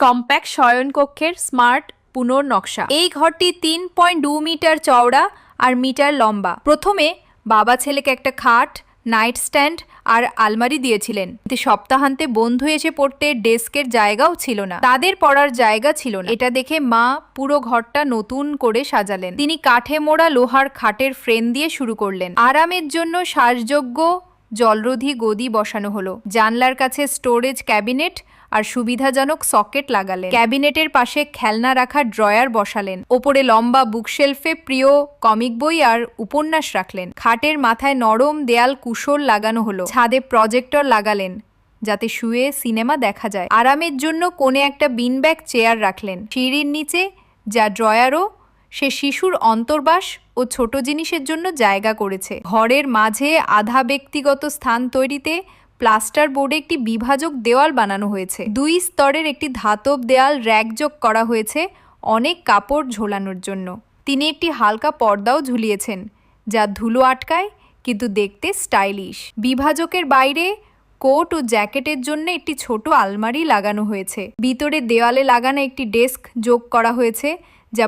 Compact শয়নকক্ষের smart পুনর্নকশা। এই ঘরটি 3.2 metre চওড়া আর মিটার লম্বা। প্রথমে বাবা ছেলেকে একটা খাট, নাইট স্ট্যান্ড আর আলমারি দিয়েছিলেন। সপ্তাহান্তে বন্ধু এসে পড়তে ডেস্কের জায়গাও ছিল না, তাদের পড়ার জায়গা ছিল না। এটা দেখে মা পুরো ঘরটা নতুন করে সাজালেন। তিনি কাঠে মোড়া লোহার খাটের ফ্রেম দিয়ে শুরু করলেন। আরামের জন্য শ্বাসযোগ্য জলরোধী গদি বসানো হলো। জানলার কাছে স্টোরেজ ক্যাবিনেট আর সুবিধাজনক সকেট লাগালেন। ক্যাবিনেটের পাশে খেলনা রাখার ড্রয়ার বসালেন। ওপরে লম্বা বুকশেলফে প্রিয় কমিক বই আর উপন্যাস রাখলেন। খাটের মাথায় নরম দেয়াল কুশন লাগানো হলো। ছাদে প্রজেক্টর লাগালেন যাতে শুয়ে সিনেমা দেখা যায়। আরামের জন্য কোণে একটা বিনব্যাগ চেয়ার রাখলেন। সিঁড়ির নিচে যা ড্রয়ারও সে শিশুর অন্তর্বাস ও ছোট জিনিসের জন্য জায়গা করেছে। ঘরের মাঝে আধা ব্যক্তিগত স্থান তৈরিতে প্লাস্টার বোর্ডে একটি বিভাজক দেওয়াল বানানো হয়েছে। 2 স্তরের একটি ধাতব দেয়াল র্যাক যোগ করা হয়েছে অনেক কাপড় ঝোলানোর জন্য। তিনি একটি হালকা পর্দাও ঝুলিয়েছেন যা ধুলো আটকায় কিন্তু দেখতে স্টাইলিশ। বিভাজকের বাইরে কোট ও জ্যাকেটের জন্য একটি ছোট আলমারি লাগানো হয়েছে। ভিতরে দেওয়ালে লাগানো একটি ডেস্ক যোগ করা হয়েছে যা